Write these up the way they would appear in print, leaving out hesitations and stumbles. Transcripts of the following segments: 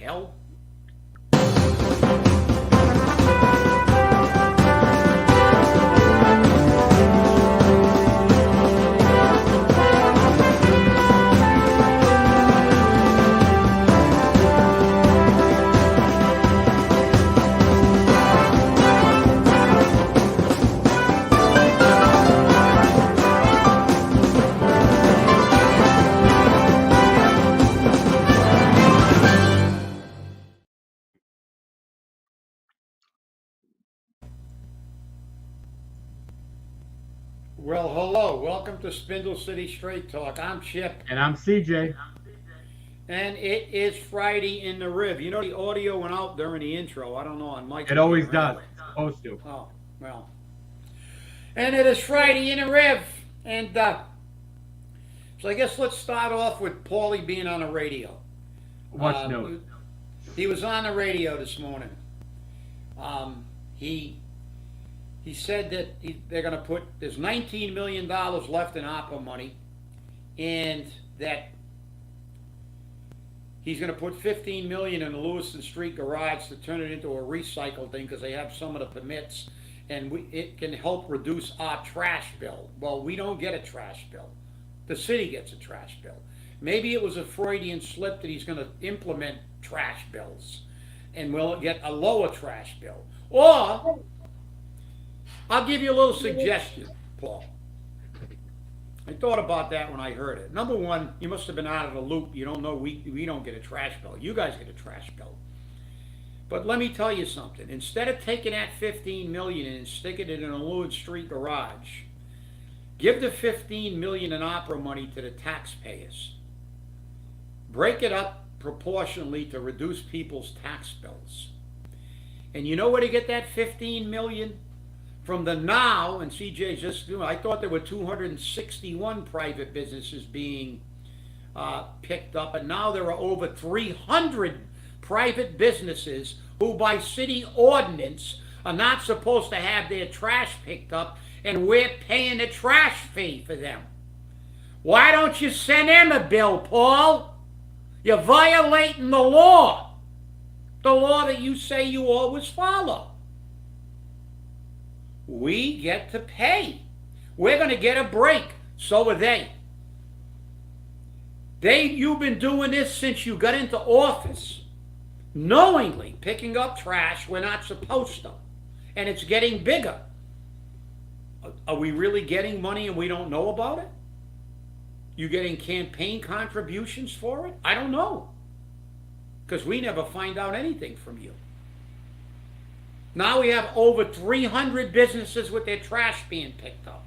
hell? Well, hello. Welcome to Spindle City Straight Talk. I'm Chip, And I'm CJ. and it is Friday in the Riv. You know, the audio went out during the intro. I don't know on Mike's It always computer does. anyway. It's supposed to. Oh, well. And it is Friday in the Riv. And so I guess let's start off with Paulie being on the radio. What's new? He was on the radio this morning. He said that they're going to put, there's $19 million left in ARPA money, and that he's going to put $15 million in the Lewiston Street garage to turn it into a recycle thing because they have some of the permits, and it can help reduce our trash bill. Well, we don't get a trash bill. The city gets a trash bill. Maybe it was a Freudian slip that he's going to implement trash bills, and we'll get a lower trash bill. Or, I'll give you a little suggestion, Paul. I thought about that when I heard it. Number one, you must have been out of the loop. You don't know we don't get a trash bill. You guys get a trash bill. But let me tell you something. Instead of taking that $15 million and sticking it in a Lewis Street garage, give the $15 million in opera money to the taxpayers. Break it up proportionally to reduce people's tax bills. And you know where to get that $15 million? From the now, and CJ just, I thought there were 261 private businesses being picked up, and now there are over 300 private businesses who by city ordinance are not supposed to have their trash picked up, and we're paying the trash fee for them. Why don't you send them a bill, Paul? You're violating the law that you say you always follow. We get to pay. We're going to get a break. So are they. You've been doing this since you got into office, knowingly picking up trash we're not supposed to, and it's getting bigger. Are we really getting money and we don't know about it? You getting campaign contributions for it? I don't know, because we never find out anything from you. Now we have over 300 businesses with their trash being picked up.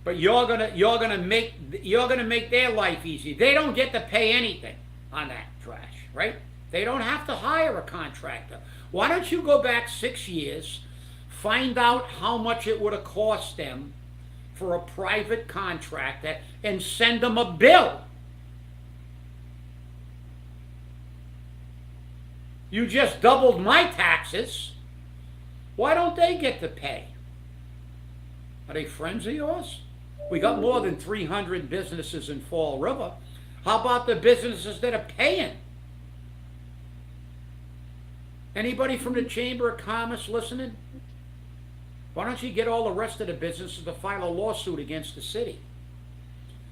But you're gonna make their life easy. They don't get to pay anything on that trash, right? They don't have to hire a contractor. Why don't you go back 6 years, find out how much it would have cost them for a private contractor, and send them a bill? You just doubled my taxes. Why don't they get to pay? Are they friends of yours? We got more than 300 businesses in Fall River. How about the businesses that are paying? Anybody from the Chamber of Commerce listening? Why don't you get all the rest of the businesses to file a lawsuit against the city?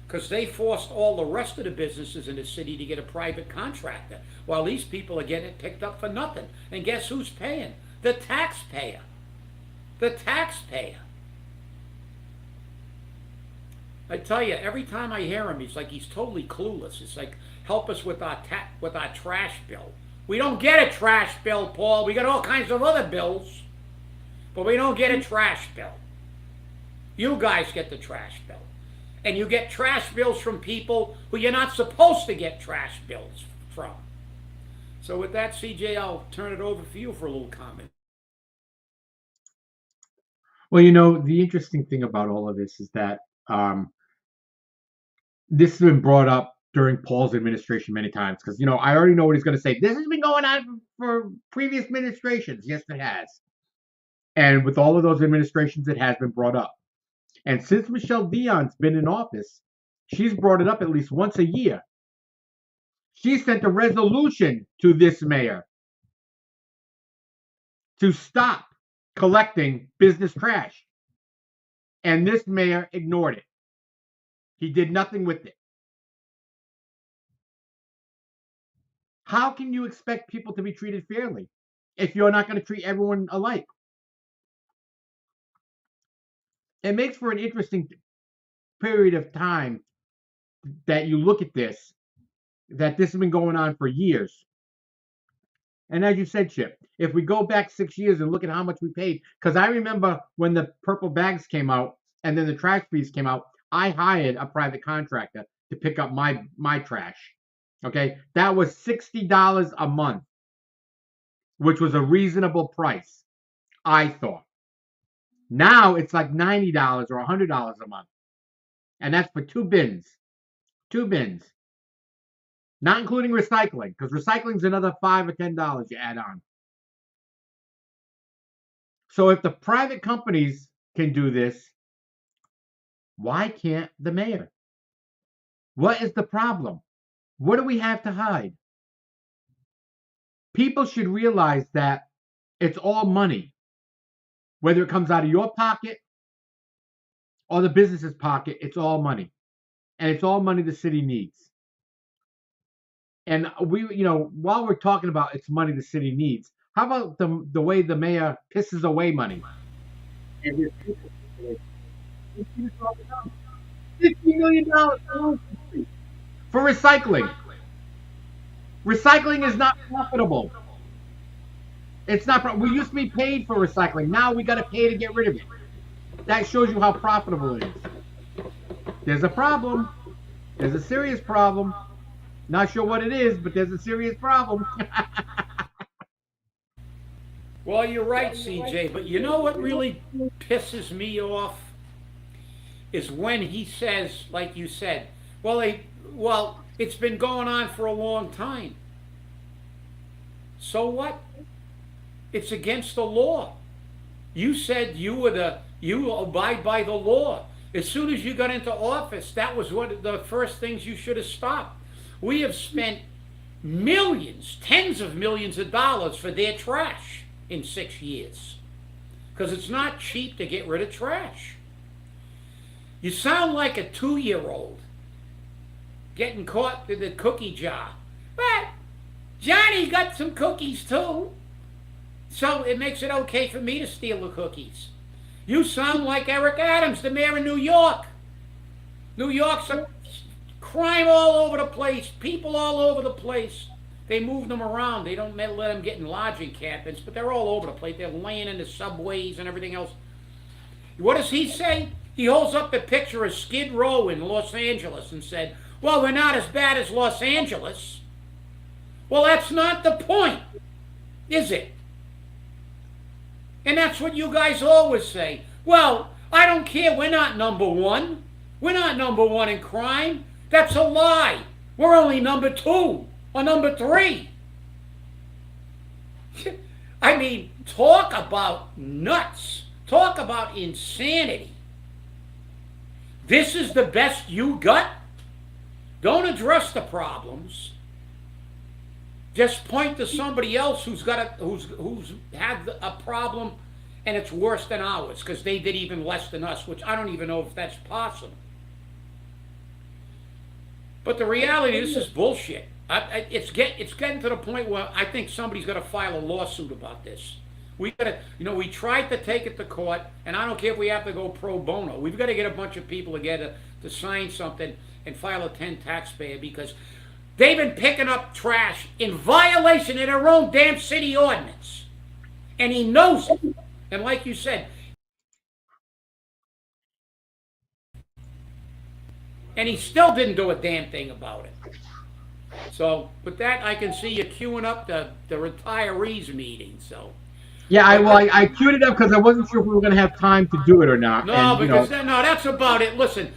Because they forced all the rest of the businesses in the city to get a private contractor, while these people are getting it picked up for nothing. And guess who's paying? The taxpayer. The taxpayer. I tell you, every time I hear him, he's totally clueless. It's like, help us with our trash bill. We don't get a trash bill, Paul. We got all kinds of other bills, but we don't get a trash bill. You guys get the trash bill. And you get trash bills from people who you're not supposed to get trash bills from. So with that, CJ, I'll turn it over for you for a little comment. Well, the interesting thing about all of this is that this has been brought up during Paul's administration many times, because, I already know what he's going to say. This has been going on for previous administrations. Yes, it has. And with all of those administrations, it has been brought up. And since Michelle Dion's been in office, she's brought it up at least once a year. She sent a resolution to this mayor to stop collecting business trash. And this mayor ignored it. He did nothing with it. How can you expect people to be treated fairly if you're not going to treat everyone alike? It makes for an interesting period of time that you look at this, that this has been going on for years. And as you said, Chip, if we go back 6 years and look at how much we paid, because I remember when the purple bags came out and then the trash fees came out, I hired a private contractor to pick up my trash. Okay, that was $60 a month, which was a reasonable price, I thought. Now it's like $90 or $100 a month, and that's for two bins. Two bins, not including recycling, because recycling is another $5 or $10 you add on. So if the private companies can do this, why can't the mayor? What is the problem? What do we have to hide? People should realize that it's all money, whether it comes out of your pocket or the business's pocket. It's all money, and it's all money the city needs. And while we're talking about it's money the city needs, how about the way the mayor pisses away money? $50 million for recycling. Recycling is not profitable. It's not. We used to be paid for recycling. Now we got to pay to get rid of it. That shows you how profitable it is. There's a problem. There's a serious problem. Not sure what it is, but there's a serious problem. Well, you're right, CJ, but you know what really pisses me off is when he says, like you said, well, it's been going on for a long time. So what? It's against the law. You said you abide by the law. As soon as you got into office, that was one of the first things you should have stopped. We have spent millions, tens of millions of dollars for their trash in 6 years. Because it's not cheap to get rid of trash. You sound like a 2-year-old getting caught in the cookie jar. But Johnny got some cookies too. So it makes it okay for me to steal the cookies. You sound like Eric Adams, the mayor of New York. New York's a crime all over the place, people all over the place. They move them around. They don't let them get in lodging cabins, but they're all over the place. They're laying in the subways and everything else. What does he say? He holds up the picture of Skid Row in Los Angeles and said, well, we're not as bad as Los Angeles. Well, that's not the point, is it? And that's what you guys always say. Well, I don't care. We're not number one. We're not number one in crime. That's a lie. We're only number 2 or number 3. I mean, talk about nuts. Talk about insanity. This is the best you got? Don't address the problems. Just point to somebody else who's had a problem and it's worse than ours because they did even less than us, which I don't even know if that's possible. But the reality, this is bullshit. It's getting to the point where I think somebody's got to file a lawsuit about this. We tried to take it to court, and I don't care if we have to go pro bono. We've got to get a bunch of people together to sign something and file a 10 taxpayer because they've been picking up trash in violation of their own damn city ordinance. And he knows it. And like you said, and he still didn't do a damn thing about it. So with that, I can see you queuing up the retirees meeting. So yeah, I queued it up because I wasn't sure if we were going to have time to do it or not. No, that's about it. Listen,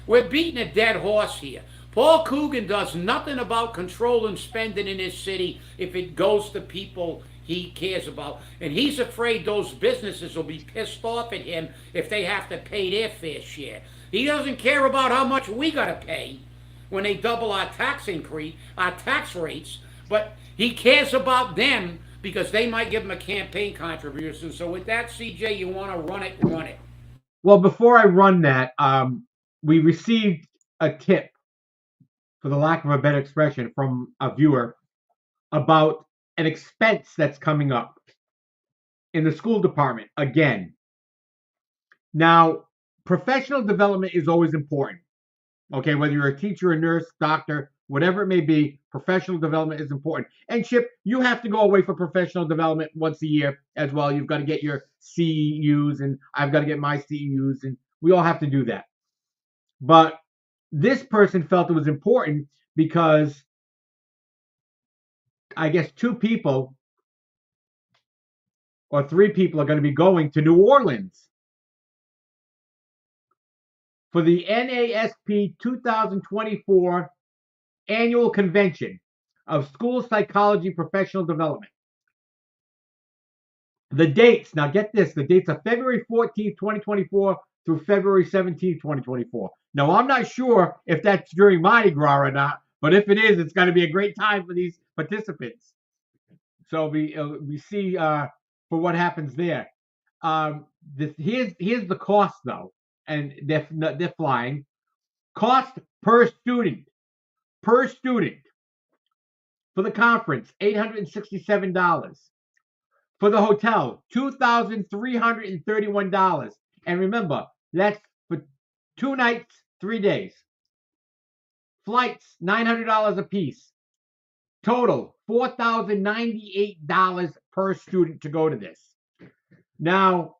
we're beating a dead horse here. Paul Coogan does nothing about controlling spending in his city if it goes to people he cares about. And he's afraid those businesses will be pissed off at him if they have to pay their fair share. He doesn't care about how much we got to pay. when they double our tax rates, but he cares about them because they might give him a campaign contribution. So with that, CJ, you want to run it, run it. Well, before I run that, we received a tip, for the lack of a better expression, from a viewer about an expense that's coming up in the school department again. Now, professional development is always important. Okay, whether you're a teacher, a nurse, doctor, whatever it may be, professional development is important. And Chip, you have to go away for professional development once a year as well. You've got to get your CEUs, and I've got to get my CEUs, and we all have to do that. But this person felt it was important because I guess 2 people or 3 people are going to be going to New Orleans for the NASP 2024 annual convention of school psychology professional development. The dates, now get this, the dates are February 14th, 2024 through February 17th, 2024. Now, I'm not sure if that's during Mardi Gras or not, but if it is, it's going to be a great time for these participants. So we see for what happens there. Here's the cost, though, and they're flying. Cost per student for the conference, $867. For the hotel, $2,331. And remember, that's for 2 nights, 3 days. Flights, $900 a piece. Total, $4,098 per student to go to this. Now,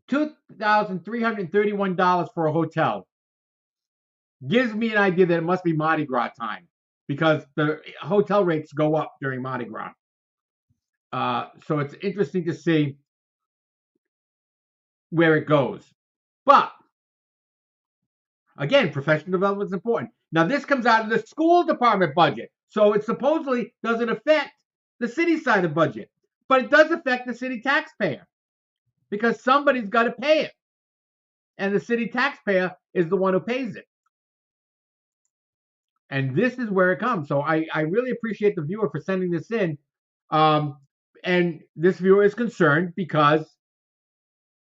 $2,331 for a hotel gives me an idea that it must be Mardi Gras time because the hotel rates go up during Mardi Gras. So it's interesting to see where it goes. But again, professional development is important. Now, this comes out of the school department budget, so it supposedly doesn't affect the city side of budget, but it does affect the city taxpayer because somebody's got to pay it, and the city taxpayer is the one who pays it. And this is where it comes. So I really appreciate the viewer for sending this in. And this viewer is concerned because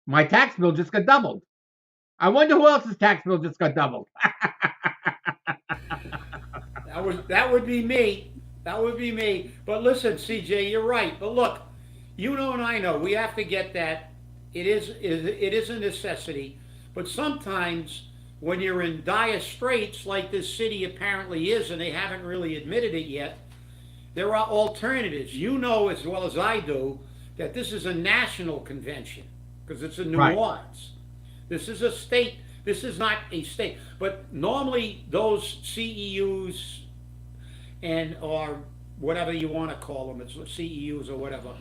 my tax bill just got doubled. I wonder who else's tax bill just got doubled. That would be me. That would be me. But listen, CJ, you're right. But look, you know and I know we have to get that. It is a necessity. But sometimes when you're in dire straits, like this city apparently is, and they haven't really admitted it yet, there are alternatives. You know as well as I do that this is a national convention because it's in New Orleans. This is a state. This is not a state. But normally those CEUs and or whatever you want to call them, it's CEUs or whatever,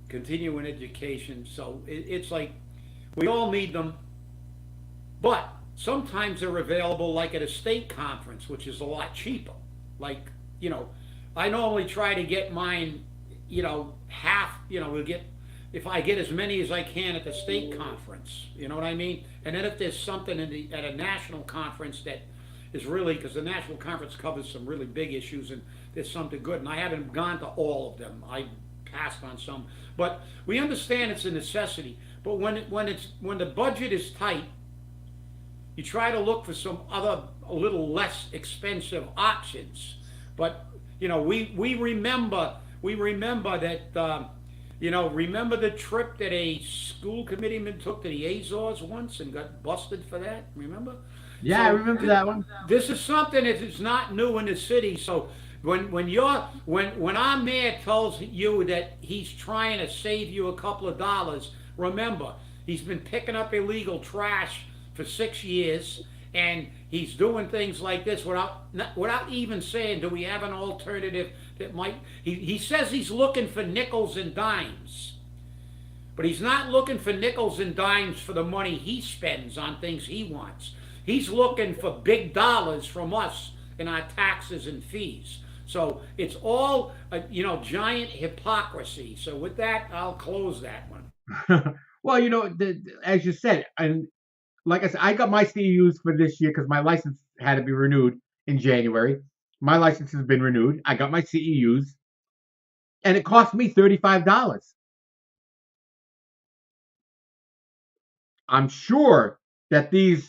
continuing education. So it's like we all need them, but sometimes they're available like at a state conference, which is a lot cheaper. Like, I normally try to get mine, half, we'll get, if I get as many as I can at the state conference, you know what I mean? And then if there's something at a national conference that is really, because the national conference covers some really big issues and there's something good, and I haven't gone to all of them. I passed on some, but we understand it's a necessity. But when the budget is tight, you try to look for some other a little less expensive options. But we remember that remember the trip that a school committeeman took to the Azores once and got busted for that. Remember? Yeah, I remember that one. This is something that is not new in the city. So when our mayor tells you that he's trying to save you a couple of dollars, remember he's been picking up illegal trash for 6 years, and he's doing things like this without even saying, do we have an alternative that might, he says he's looking for nickels and dimes, but he's not looking for nickels and dimes for the money he spends on things he wants. He's looking for big dollars from us in our taxes and fees. So it's all giant hypocrisy. So with that, I'll close that one. Well, as you said, and like I said, I got my CEUs for this year because my license had to be renewed in January. My license has been renewed. I got my CEUs, and it cost me $35. I'm sure that these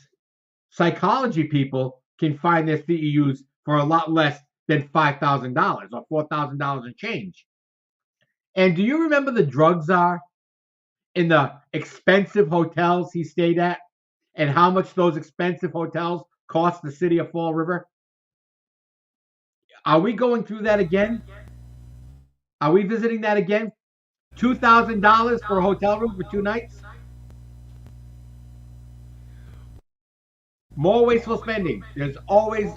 psychology people can find their CEUs for a lot less than $5,000 or $4,000 and change. And do you remember the drug czar in the expensive hotels he stayed at and how much those expensive hotels cost the city of Fall River? Are we going through that again? Are we visiting that again? $2,000 for a hotel room for 2 nights? More wasteful spending. There's always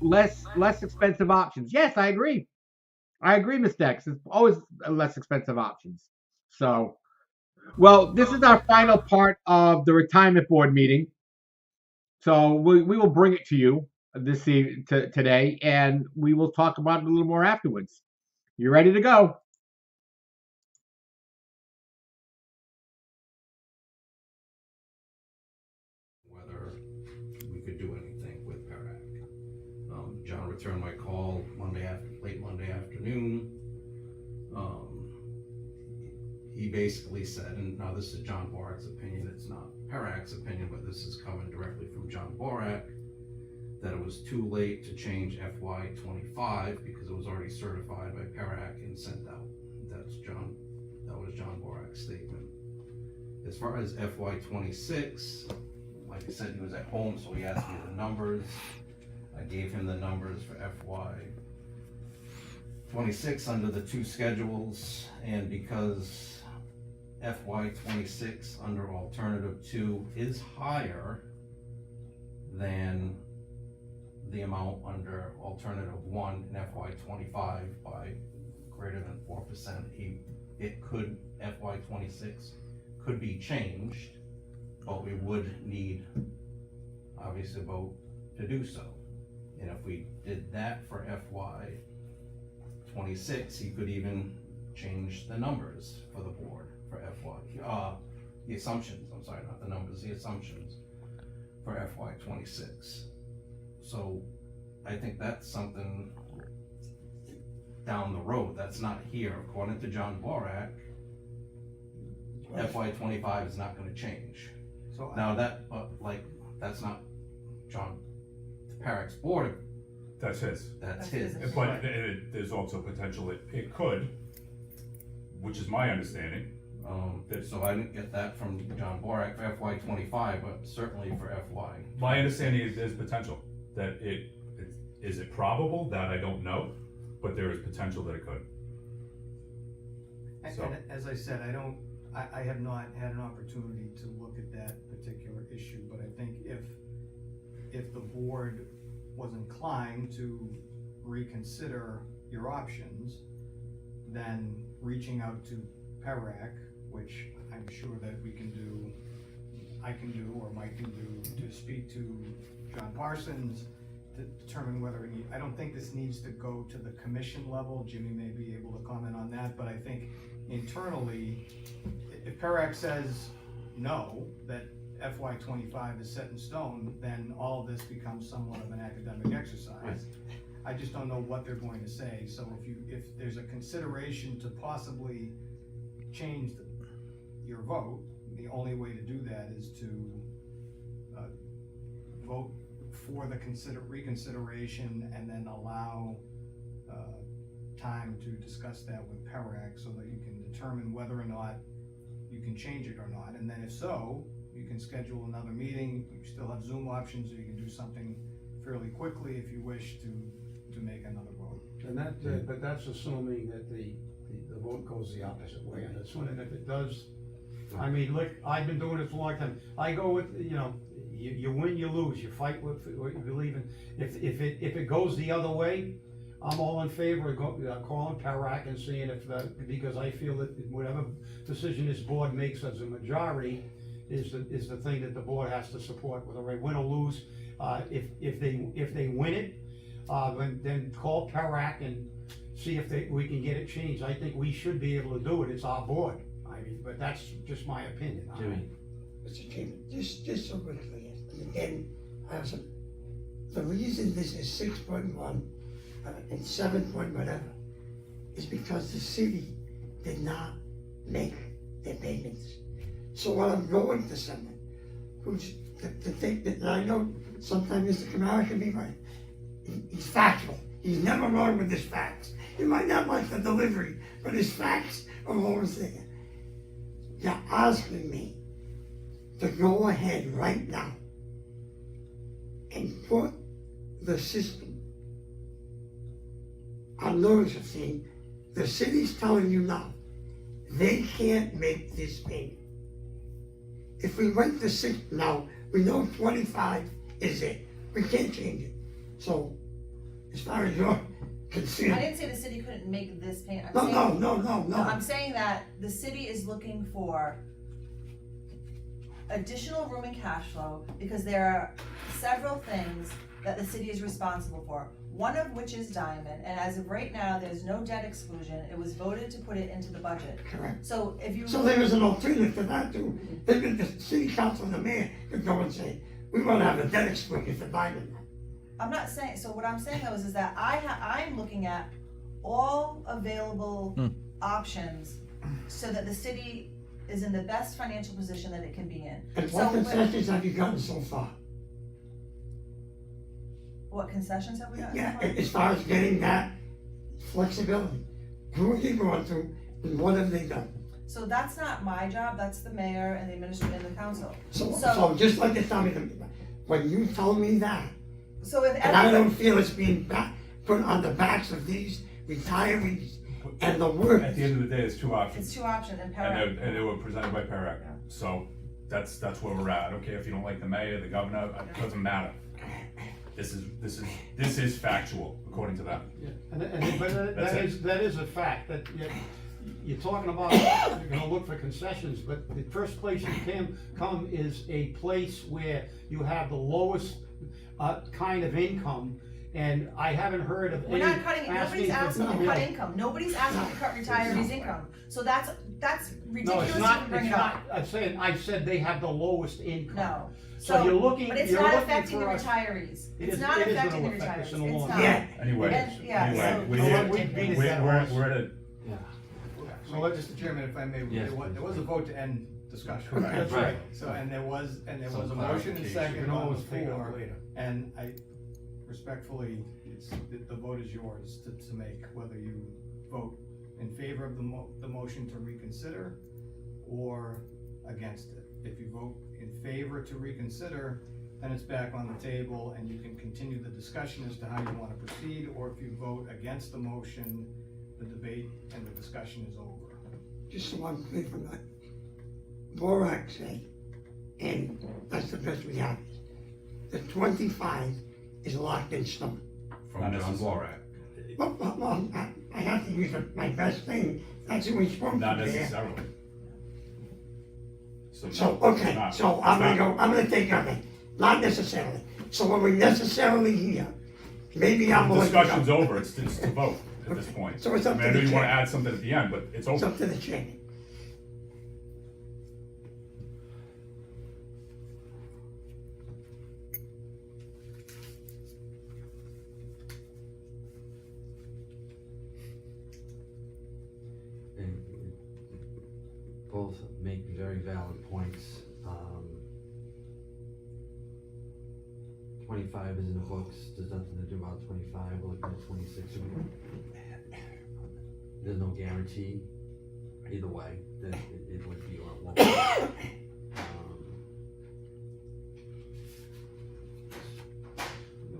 less expensive options. Yes, I agree. I agree, Ms. Dex. There's always less expensive options. So, well, this is our final part of the retirement board meeting. So we will bring it to you today, and we will talk about it a little more afterwards. You ready to go? Whether we could do anything with Parac. John returned my call late Monday afternoon. He basically said, and now this is John Borac's opinion, it's not Parac's opinion, but this is coming directly from John Borac, that it was too late to change FY25 because it was already certified by Parac and sent out. That was John Borac's statement. As far as FY26, like I said, he was at home, so he asked me the numbers. I gave him the numbers for FY26 under the two schedules, and because FY26 under alternative 2 is higher than the amount under alternative 1 in FY25 by greater than 4%, FY26 could be changed, but we would need obviously a vote to do so. And if we did that for FY26, he could even change the numbers for the board for the assumptions, I'm sorry, not the numbers, the assumptions for FY26. So I think that's something down the road that's not here. According to John Borac, FY25 is not gonna change. So Now that's not John Parac's board, That's his. that's his. But there's also potential it could, which is my understanding. So I didn't get that from John Borac for FY25, but certainly for FY. My understanding is there's potential that is it probable that I don't know, but there is potential that it could. So- and as I said, I have not had an opportunity to look at that particular issue, but I think if the board was inclined to reconsider your options, then reaching out to Parac, which I'm sure that I can do, or Mike can do, to speak to John Parsons to determine whether I don't think this needs to go to the commission level. Jimmy may be able to comment on that, but I think internally, if Parac says no, that FY25 is set in stone, then all of this becomes somewhat of an academic exercise. I just don't know what they're going to say. So if there's a consideration to possibly change your vote, the only way to do that is to vote for the reconsideration and then allow time to discuss that with Parac so that you can determine whether or not you can change it or not. And then if so, you can schedule another meeting. You still have Zoom options, or you can do something fairly quickly if you wish to make another vote. And but that's assuming that the vote goes the opposite way, and it's when, and if it does, I mean, look, I've been doing this a long time. I go with, you win, you lose, you fight with what you believe in. If it goes the other way, I'm all in favor of calling Parac and seeing because I feel that whatever decision this board makes as a majority is the thing that the board has to support, whether they win or lose. If they win it, then call Parac and see if we can get it changed. I think we should be able to do it. It's our board. I mean, but that's just my opinion. Jimmy. Mr. Chairman, just so we're clear, and again, I have some the reason this is 6.1 and 7 point whatever is because the city did not make their payments. So what I'm going to someone who's to think that, and I know sometimes Mr. Kamara can be right, he's factual. He's never wrong with his facts. He might not like the delivery, but his facts are always there. You're asking me to go ahead right now and put the system on notice of saying the city's telling you now they can't make this payment. If we went to 6 now, we know 25 is it. We can't change it. So, as far as you're concerned. I didn't say the city couldn't make this payment. No. I'm saying that the city is looking for additional room and cash flow because there are several things that the city is responsible for. One of which is Diamond, and as of right now, there's no debt exclusion. It was voted to put it into the budget. Correct. So if you. So there is an alternative to that too. Maybe the city council and the mayor could go and say, we want to have a debt exclusion for Diamond. I'm not saying, so what I'm saying though is that I'm looking at all available options so that the city is in the best financial position that it can be in. And So what concessions have you gotten so far? What concessions have we got? Yeah, as far as getting that flexibility. Who are you going to and what have they done? So that's not my job, that's the mayor and the administrator and the council. So just like you tell me, when you tell me that, So if and I don't feel it's being put on the backs of these retirees and the workers. At the end of the day, it's two options. it's two options and And they were presented by PERAC. So that's where we're at. I don't care if you don't like the mayor, the governor, it doesn't matter. This is factual according to them. Yeah, but That's that is a fact, that you're talking about, you're gonna look for concessions, but the first place you can come is a place where you have the lowest kind of income, and I haven't heard of we're any not cutting, nobody's asking to cut no. income, nobody's asking to cut retirees' income. So that's No, ridiculous it's to not, bring it's it not, up. I said they have the lowest income. No. So you're looking, But it's you're not looking affecting the for us. retirees. It It's is- not it is gonna affecting the affect us retirees. in the It's long not. run. Yeah. Anyway, And, yeah, so- we're So here. what we've beat a dead horse. We're at a, So, Mr. Chairman, if I may, Yes, there was a vote to end discussion. Correct. That's right. So, and there was a Some motion and clarification. You second can on always the take it up floor, later. and I respectfully, the vote is yours to make, whether you vote in favor of the motion to reconsider or against it. If you vote in favor to reconsider, then it's back on the table and you can continue the discussion as to how you want to proceed, or if you vote against the motion, the debate and the discussion is over. Just so I'm clear from that. Borak said, and that's the best we have, the 25 is locked in stone. From Not John necessarily. Borak. Well, I have to use my best thing. That's who we spoke to not there. necessarily. So, no, okay, not- so I'm it's gonna not. go, I'm gonna take your thing. Not necessarily. So when we necessarily hear, maybe I'm The willing to go. discussion's over, it's to vote at this point. So it's up I mean, to I know the you wanna chair. add something at the end, but it's It's over. up to the chairman. And both make very valid points. 25 is in the books, there's nothing to do about 25, we're looking at 26. There's no guarantee either way that it would be or it won't be.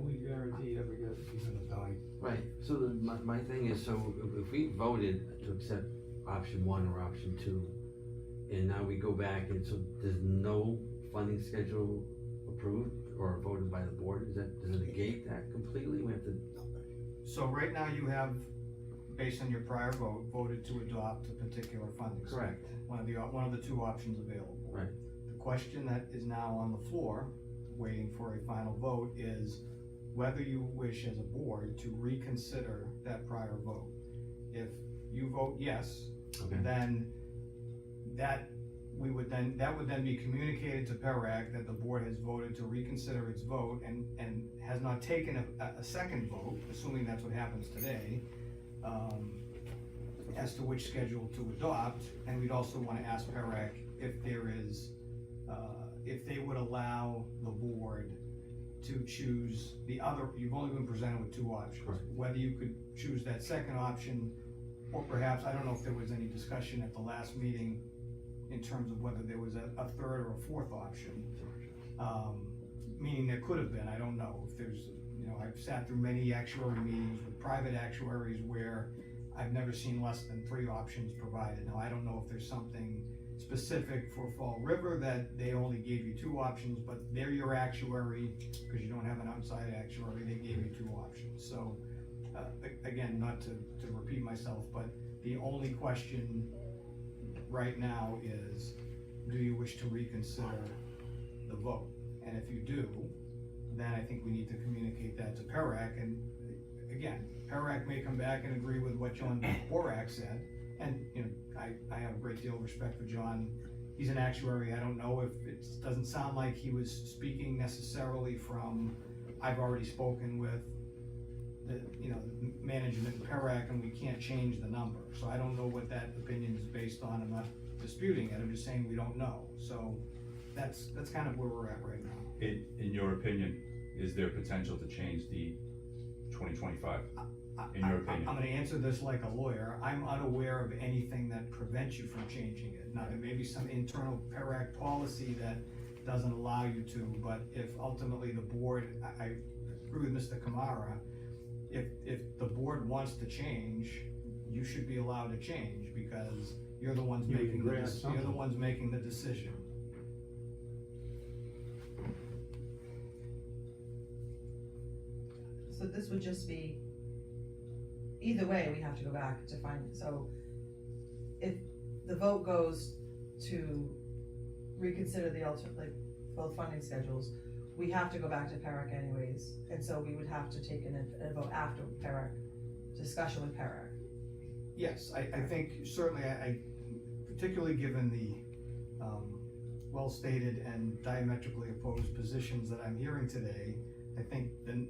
We guarantee every get even a dime. Right, so my thing is, so if we voted to accept option 1 or option 2, and now we go back and so there's no funding schedule approved or voted by the board, does it negate that completely? We have to, So right now you have, based on your prior vote, voted to adopt a particular funding schedule. Correct. One of the two options available. right, The question that is now on the floor, waiting for a final vote, is whether you wish as a board to reconsider that prior vote. If you vote yes, okay, then that that would then be communicated to PERAC that the board has voted to reconsider its vote and has not taken a second vote, assuming that's what happens today, as to which schedule to adopt. And we'd also want to ask PERAC if there is, if they would allow the board to choose the other. You've only been presented with two options. Correct. Whether you could choose that second option, or perhaps, I don't know if there was any discussion at the last meeting in terms of whether there was a third or a fourth option. Meaning there could have been, I don't know. If there's, I've sat through many actuary meetings with private actuaries where I've never seen less than 3 options provided. Now, I don't know if there's something specific for Fall River that they only gave you 2 options, but they're your actuary, because you don't have an outside actuary, they gave you 2 options. So, again, not to repeat myself, but the only question right now is, do you wish to reconsider the vote? And if you do, then I think we need to communicate that to PERAC. And again, PERAC may come back and agree with what John Borak said. And, I have a great deal of respect for John. He's an actuary. I don't know if it doesn't sound like he was speaking necessarily from, I've already spoken with the management in PERAC and we can't change the number. So I don't know what that opinion is based on. I'm not disputing it. I'm just saying we don't know. So that's kind of where we're at right now. In your opinion, is there potential to change the 2025? In your opinion? I'm gonna answer this like a lawyer. I'm unaware of anything that prevents you from changing it. Now, there may be some internal PERAC policy that doesn't allow you to, but if ultimately the board, I agree with Mr. Kamara, if the board wants to change, you should be allowed to change, because you're the ones making the decision. So this would just be, either way, we have to go back to find, so if the vote goes to reconsider the both funding schedules, we have to go back to PERAC anyways, and so we would have to take a vote after PERAC, discussion with PERAC. Yes, I think certainly, I particularly given the well-stated and diametrically opposed positions that I'm hearing today, I think then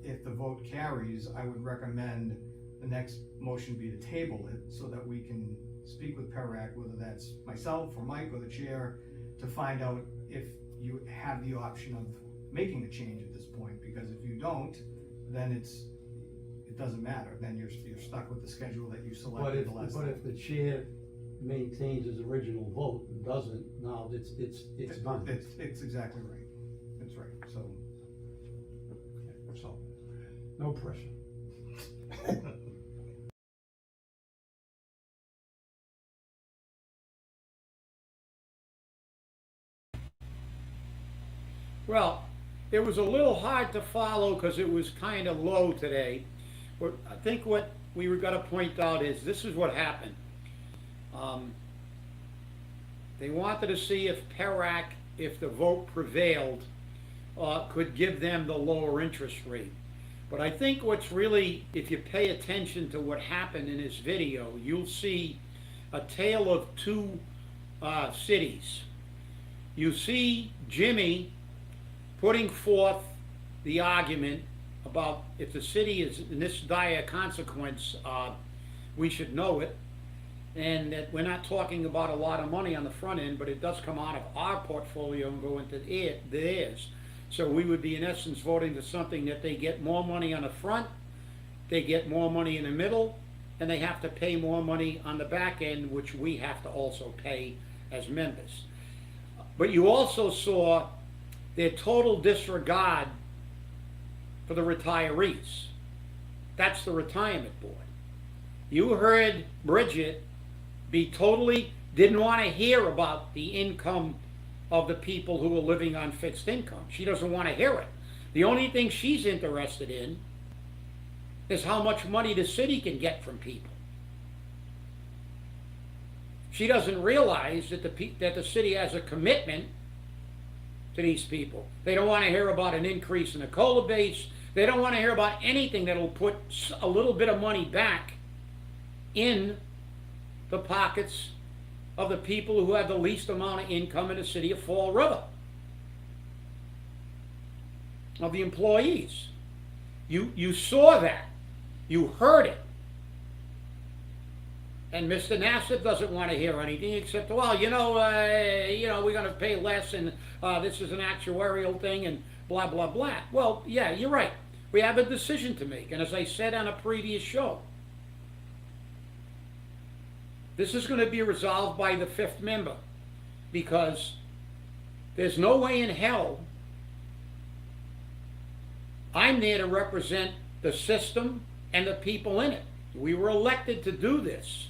if the vote carries, I would recommend the next motion be to table it so that we can speak with PERAC, whether that's myself or Mike or the chair, to find out if you have the option of making a change at this point. Because if you don't, then it doesn't matter. Then you're stuck with the schedule that you selected the last time. But if the chair maintains his original vote and doesn't, now it's done. It's exactly right. That's right. So no pressure. Well, it was a little hard to follow because it was kind of low today. But I think what we were going to point out is this is what happened. They wanted to see if PERAC, if the vote prevailed, could give them the lower interest rate. But I think what's really, if you pay attention to what happened in this video, you'll see a tale of 2 cities. You see Jimmy putting forth the argument about if the city is in this dire consequence, we should know it, and that we're not talking about a lot of money on the front end, but it does come out of our portfolio and go into theirs. So we would be in essence voting to something that they get more money on the front, they get more money in the middle, and they have to pay more money on the back end, which we have to also pay as members. But you also saw their total disregard for the retirees. That's the retirement board. You heard Bridget didn't want to hear about the income of the people who are living on fixed income. She doesn't want to hear it. The only thing she's interested in is how much money the city can get from people. She doesn't realize that the city has a commitment to these people. They don't want to hear about an increase in the COLA base. They don't want to hear about anything that'll put a little bit of money back in the pockets of the people who have the least amount of income in the city of Fall River, of the employees. You saw that. You heard it. And Mr. Nassif doesn't want to hear anything except, well, we're going to pay less, and this is an actuarial thing, and blah, blah, blah. Well, yeah, you're right. We have a decision to make. And as I said on a previous show, this is going to be resolved by the 5th member, because there's no way in hell I'm there to represent the system and the people in it. We were elected to do this.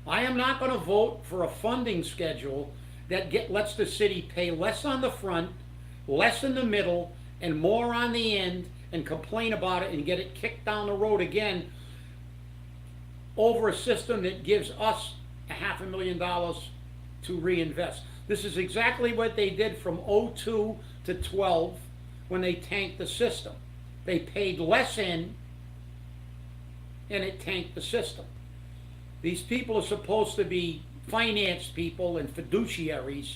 I am not going to vote for a funding schedule that lets the city pay less on the front, less in the middle, and more on the end, and complain about it and get it kicked down the road again over a system that gives us $500,000 to reinvest. This is exactly what they did from 02 to 12 when they tanked the system. They paid less in, and it tanked the system. These people are supposed to be finance people and fiduciaries.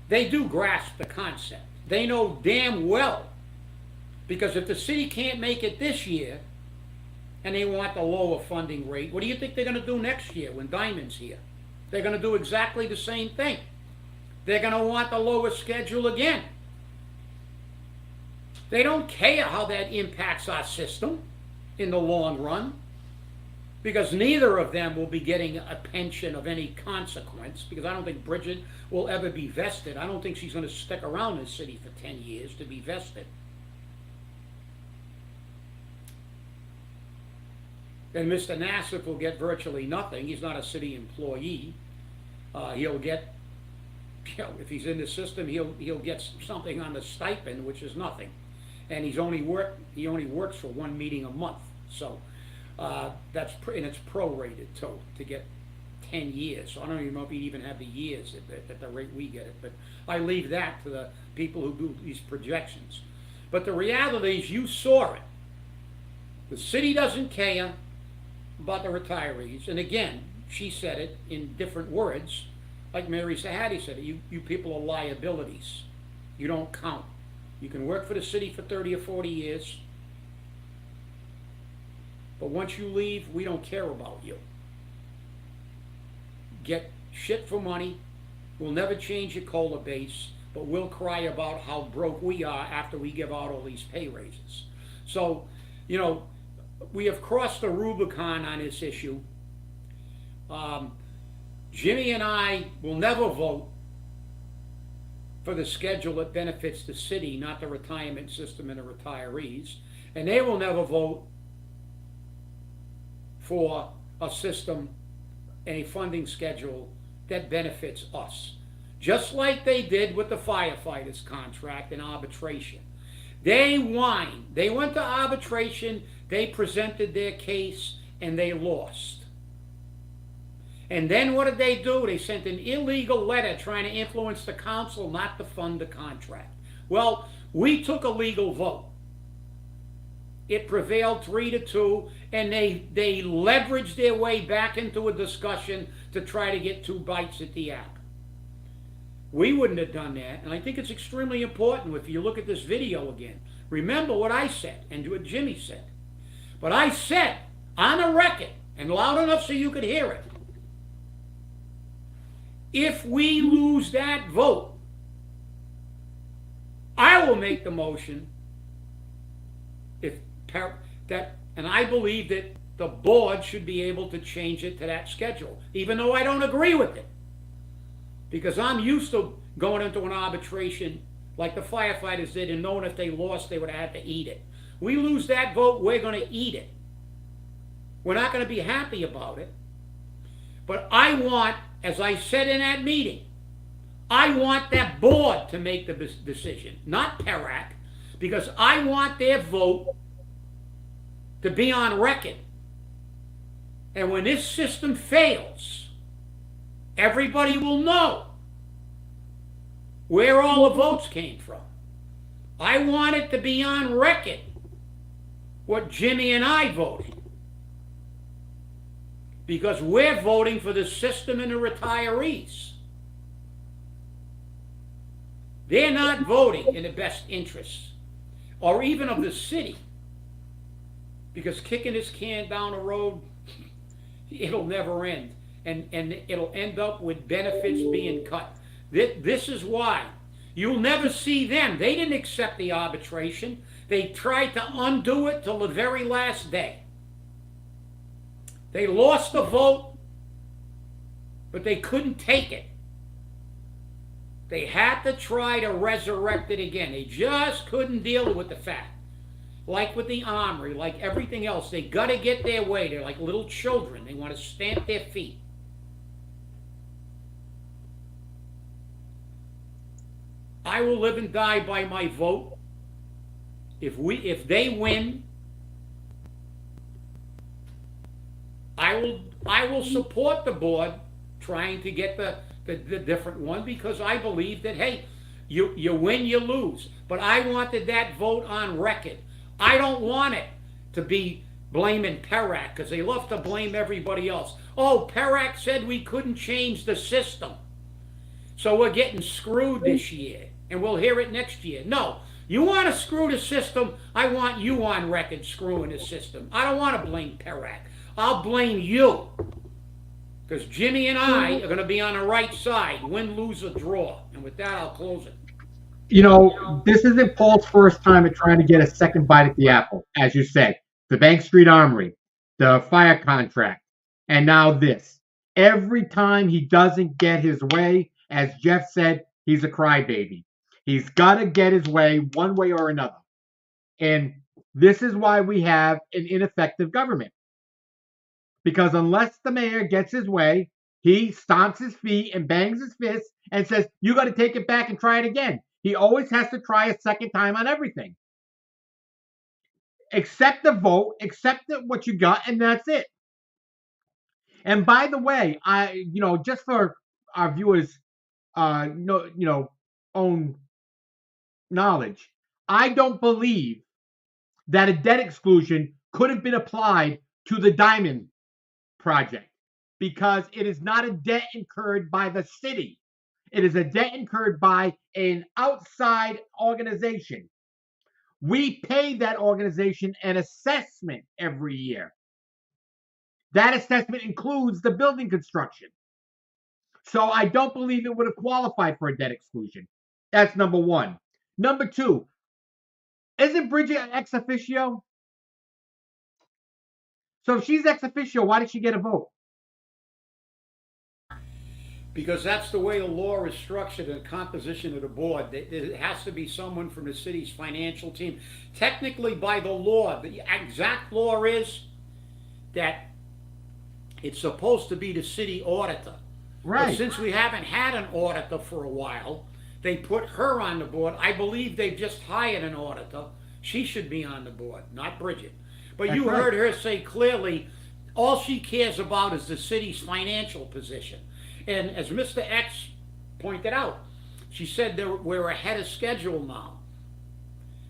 They do grasp the concept. They know damn well, because if the city can't make it this year and they want the lower funding rate, what do you think they're going to do next year when Diamond's here? They're going to do exactly the same thing. They're going to want the lower schedule again. They don't care how that impacts our system in the long run, because neither of them will be getting a pension of any consequence, because I don't think Bridget will ever be vested. I don't think she's going to stick around this city for 10 years to be vested. And Mr. Nassif will get virtually nothing. He's not a city employee. He'll get, if he's in the system, he'll get something on the stipend, which is nothing. And he only works for one meeting a month. So and it's prorated too, to get 10 years. So I don't even know if he'd even have the years at the rate we get it. But I leave that to the people who do these projections. But the reality is, you saw it. The city doesn't care about the retirees. And again, she said it in different words, like Mary Sahadi said it. You people are liabilities. You don't count. You can work for the city for 30 or 40 years, but once you leave, we don't care about you. Get shit for money. We'll never change your COLA base, but we'll cry about how broke we are after we give out all these pay raises. So, we have crossed the Rubicon on this issue. Jimmy and I will never vote for the schedule that benefits the city, not the retirement system and the retirees. And they will never vote for a system and a funding schedule that benefits us. Just like they did with the firefighters contract and arbitration. They whined. They went to arbitration, they presented their case, and they lost. And then what did they do? They sent an illegal letter trying to influence the council not to fund the contract. Well, we took a legal vote. It prevailed 3-2, and they leveraged their way back into a discussion to try to get 2 bites at the apple. We wouldn't have done that, and I think it's extremely important if you look at this video again. Remember what I said and what Jimmy said. But I said on a record, and loud enough so you could hear it, if we lose that vote, I will make the motion and I believe that the board should be able to change it to that schedule, even though I don't agree with it. Because I'm used to going into an arbitration like the firefighters did and knowing if they lost, they would have had to eat it. We lose that vote, we're going to eat it. We're not going to be happy about it. But I want, as I said in that meeting, I want that board to make the decision, not PERAC, because I want their vote to be on record. And when this system fails, everybody will know where all the votes came from. I want it to be on record what Jimmy and I voted. because we're voting for the system and the retirees. They're not voting in the best interests, or even of the city, because kicking this can down the road, it'll never end, and it'll end up with benefits being cut. This is why you'll never see them. They didn't accept the arbitration. They tried to undo it till the very last day. They lost the vote, but they couldn't take it. They had to try to resurrect it again. They just couldn't deal with the fact. Like with the Armory, like everything else, they got to get their way. They're like little children. They want to stamp their feet. I will live and die by my vote. If they win, I will support the board trying to get the different one, because I believe that, hey, you win, you lose. But I wanted that vote on record. I don't want it to be blaming PERAC, because they love to blame everybody else. Oh, PERAC said we couldn't change the system, so we're getting screwed this year, and we'll hear it next year. No, you want to screw the system, I want you on record screwing the system. I don't want to blame PERAC. I'll blame you, because Jimmy and I are going to be on the right side, win, lose, or draw. And with that, I'll close it. You know, this isn't Paul's first time at trying to get a second bite at the apple, as you said. The Bank Street Armory, the fire contract, and now this. Every time he doesn't get his way, as Jeff said, he's a crybaby. He's got to get his way one way or another. And this is why we have an ineffective government. Because unless the mayor gets his way, he stomps his feet and bangs his fists and says, you got to take it back and try it again. He always has to try a second time on everything. Accept the vote, accept what you got, and that's it. And by the way, just for our viewers, own knowledge, I don't believe that a debt exclusion could have been applied to the Diamond project, because it is not a debt incurred by the city. It is a debt incurred by an outside organization. We pay that organization an assessment every year. That assessment includes the building construction. So I don't believe it would have qualified for a debt exclusion. That's number one. Number two, isn't Bridget ex officio? So if she's ex officio, why did she get a vote? Because that's the way the law is structured and the composition of the board. It has to be someone from the city's financial team. Technically, by the law, the exact law is that it's supposed to be the city auditor. Right. But since we haven't had an auditor for a while, they put her on the board. I believe they've just hired an auditor. She should be on the board, not Bridget. But That's you right. heard her say clearly, all she cares about is the city's financial position. And as Mr. X pointed out, she said that we're ahead of schedule now.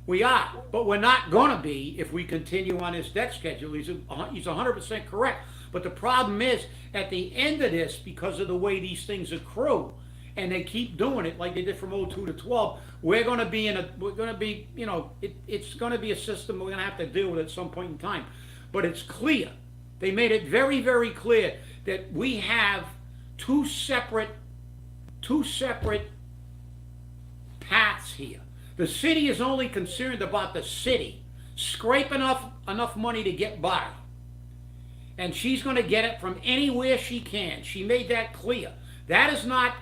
We are, but we're not going to be if we continue on this debt schedule. He's 100% correct. But the problem is, at the end of this, because of the way these things accrue, and they keep doing it like they did from 02 to 12, it's going to be a system we're going to have to deal with at some point in time. But it's clear. They made it very, very clear that we have two separate paths here. The city is only concerned about the city scraping enough money to get by. And she's going to get it from anywhere she can. She made that clear. That is not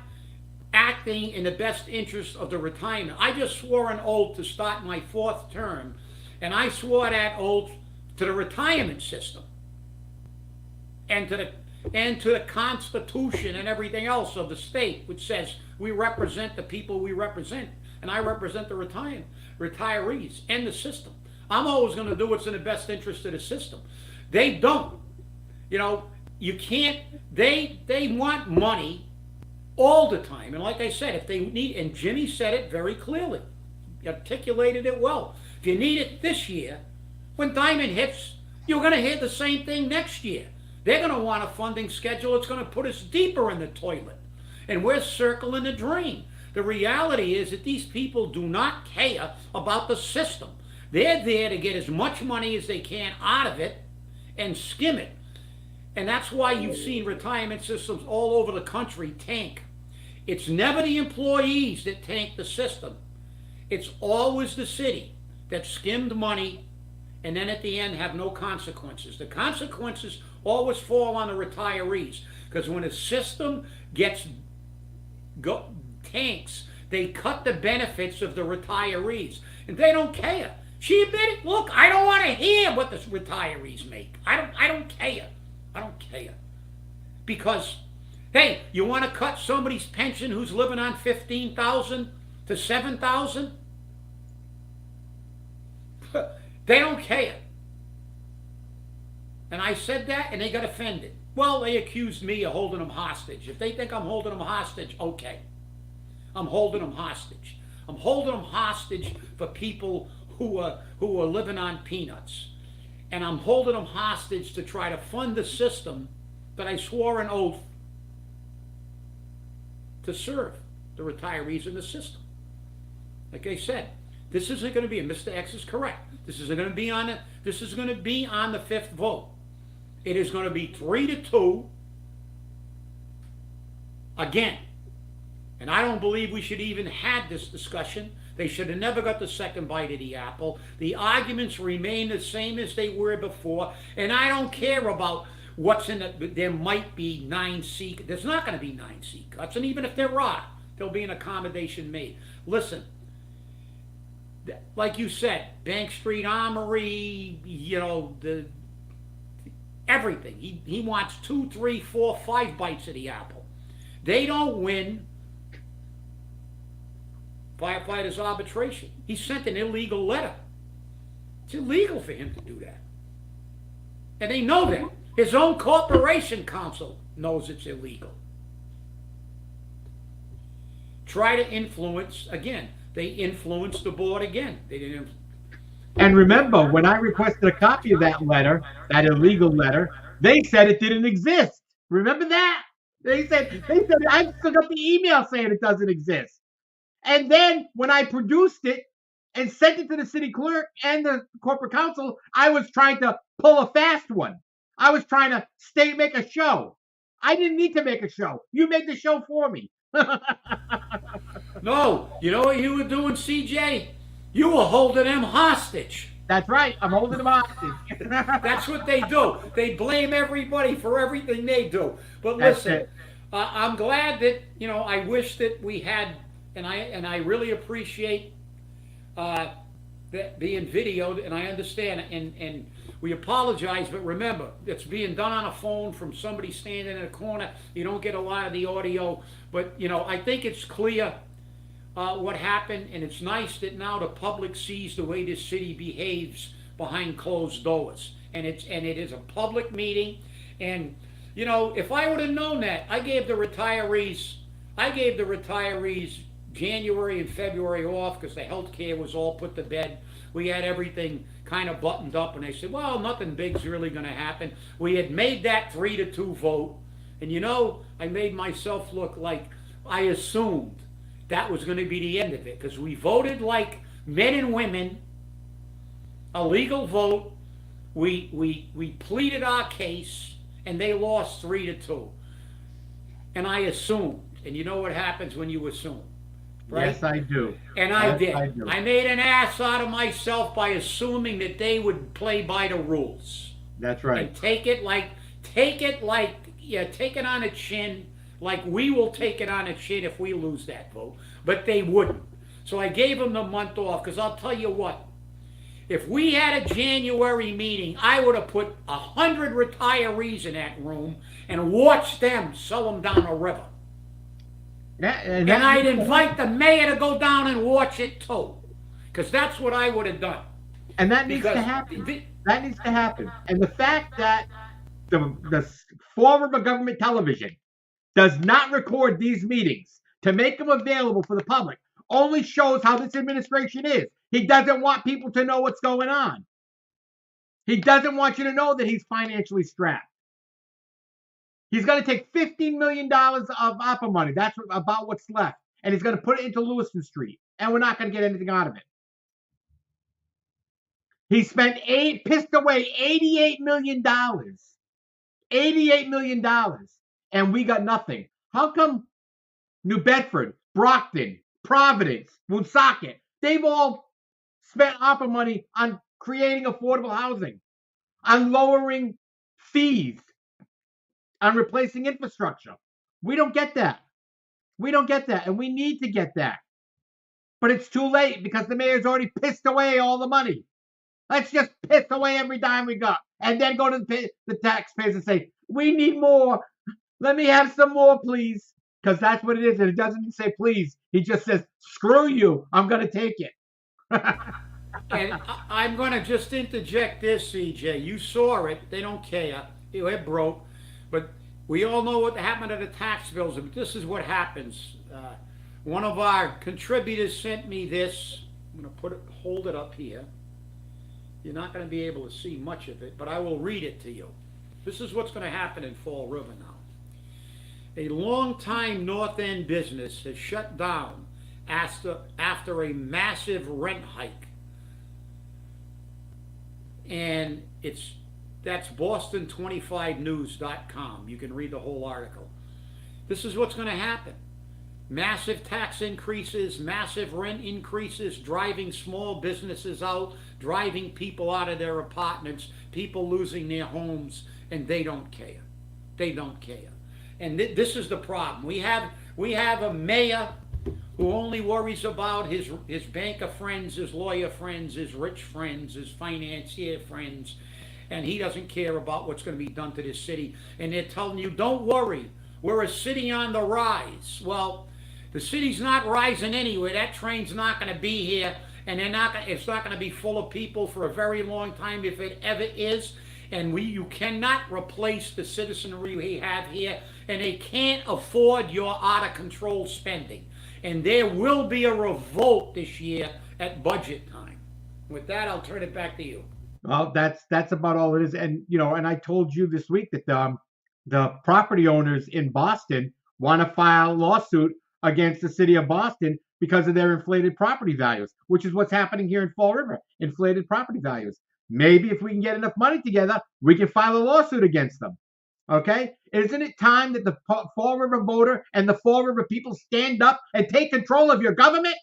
acting in the best interest of the retirement. I just swore an oath to start my 4th term, and I swore that oath to the retirement system and to the Constitution and everything else of the state, which says we represent the people we represent, and I represent the retirees and the system. I'm always going to do what's in the best interest of the system. They don't. You can't, they want money all the time. And like I said, if they need, and Jimmy said it very clearly, articulated it well. If you need it this year, when Diamond hits, you're going to hear the same thing next year. They're going to want a funding schedule that's going to put us deeper in the toilet. And we're circling the drain. The reality is that these people do not care about the system. They're there to get as much money as they can out of it and skim it. And that's why you've seen retirement systems all over the country tank. It's never the employees that tank the system. It's always the city that skimmed money and then at the end have no consequences. The consequences always fall on the retirees, because when a system tanks, they cut the benefits of the retirees, and they don't care. She admitted, look, I don't want to hear what the retirees make. I don't care. I don't care. Because, hey, you want to cut somebody's pension who's living on $15,000 to $7,000? They don't care. And I said that, and they got offended. Well, they accused me of holding them hostage. If they think I'm holding them hostage, okay. I'm holding them hostage. I'm holding them hostage for people who are living on peanuts. And I'm holding them hostage to try to fund the system that I swore an oath to serve the retirees in the system. Like I said, this isn't going to be, and Mr. X is correct, this is going to be on the fifth vote. It is going to be 3-2 again. And I don't believe we should even had this discussion. They should have never got the second bite of the apple. The arguments remain the same as they were before, and I don't care about what's in it. There might be 9 C. There's not going to be 9 C cuts, and even if there are, there'll be an accommodation made. Listen, like you said, Bank Street Armory, everything. He wants 2, 3, 4, 5 bites of the apple. They don't win firefighters arbitration. He sent an illegal letter. It's illegal for him to do that. And they know that. His own corporation counsel knows it's illegal. Try to influence, again, they influenced the board again. They didn't. And remember, when I requested a copy of that letter, that illegal letter, they said it didn't exist. Remember that? They said I still got the email saying it doesn't exist. And then when I produced it and sent it to the city clerk and the corporate counsel, I was trying to pull a fast one. I was trying to make a show. I didn't need to make a show. You made the show for me. No, you know what you were doing, CJ? You were holding them hostage. That's right. I'm holding them hostage. That's what they do. They blame everybody for everything they do. But listen, I'm glad that, I wish that we had, and I really appreciate that being videoed, and I understand, and we apologize, but remember, it's being done on a phone from somebody standing in a corner. You don't get a lot of the audio, but, I think it's clear what happened, and it's nice that now the public sees the way this city behaves behind closed doors, and it is a public meeting. And if I would have known that, I gave the retirees January and February off because the health care was all put to bed. We had everything kind of buttoned up, and they said, well, nothing big's really going to happen. We had made that 3-2 vote, and I made myself look like I assumed that was going to be the end of it, because we voted like men and women, a legal vote. We pleaded our case, and they lost 3-2. And I assumed, and you know what happens when you assume, right? Yes, I do. And I Yes, did. I do. I made an ass out of myself by assuming that they would play by the rules. That's right. And take it on the chin, like we will take it on the chin if we lose that vote. But they wouldn't. So I gave them the month off, because I'll tell you what, if we had a January meeting, I would have put 100 retirees in that room and watched them sell them down the river. And I'd invite the mayor to go down and watch it too, because that's what I would have done. And that needs to happen. That needs to happen. And the fact that the form of government television does not record these meetings to make them available for the public only shows how this administration is. He doesn't want people to know what's going on. He doesn't want you to know that he's financially strapped. He's going to take $15 million of ARPA money. That's about what's left. And he's going to put it into Lewiston Street. And we're not going to get anything out of it. He pissed away $88 million. $88 million. And we got nothing. How come New Bedford, Brockton, Providence, Woonsocket, they've all spent ARPA money on creating affordable housing, on lowering fees, on replacing infrastructure? We don't get that. We don't get that, and we need to get that. But it's too late because the mayor's already pissed away all the money. Let's just piss away every dime we got and then go to the taxpayers and say, we need more. Let me have some more, please. Because that's what it is. And it doesn't say please. He just says, screw you. I'm going to take it. And I'm going to just interject this, CJ. You saw it. They don't care. It broke. But we all know what happened to the tax bills. But this is what happens. One of our contributors sent me this. I'm going to hold it up here. You're not going to be able to see much of it, but I will read it to you. This is what's going to happen in Fall River now. A long-time North End business has shut down after a massive rent hike. And that's boston25news.com. You can read the whole article. This is what's going to happen. Massive tax increases, massive rent increases, driving small businesses out, driving people out of their apartments, people losing their homes, and they don't care. They don't care. And this is the problem. We have a mayor who only worries about his banker friends, his lawyer friends, his rich friends, his financier friends, and he doesn't care about what's going to be done to this city. And they're telling you, don't worry, we're a city on the rise. Well, the city's not rising anyway. That train's not going to be here, and it's not going to be full of people for a very long time if it ever is. And you cannot replace the citizenry we have here, and they can't afford your out-of-control spending. And there will be a revolt this year at budget time. With that, I'll turn it back to you. Well, that's about all it is. And and I told you this week that the property owners in Boston want to file a lawsuit against the city of Boston because of their inflated property values, which is what's happening here in Fall River, inflated property values. Maybe if we can get enough money together, we can file a lawsuit against them. Okay? Isn't it time that the Fall River voter and the Fall River people stand up and take control of your government?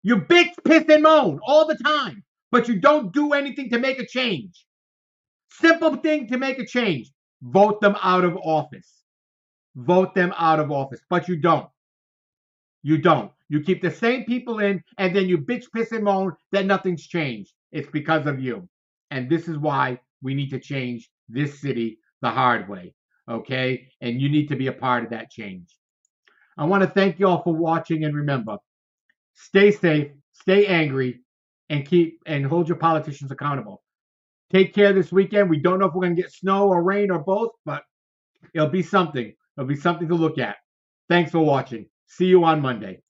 You bitch, piss, and moan all the time, but you don't do anything to make a change. Simple thing to make a change. Vote them out of office. Vote them out of office, but you don't. You don't. You keep the same people in, and then you bitch, piss, and moan that nothing's changed. It's because of you. And this is why we need to change this city the hard way, okay? And you need to be a part of that change. I want to thank you all for watching, and remember, stay safe, stay angry, and hold your politicians accountable. Take care this weekend. We don't know if we're going to get snow or rain or both, but it'll be something. It'll be something to look at. Thanks for watching. See you on Monday.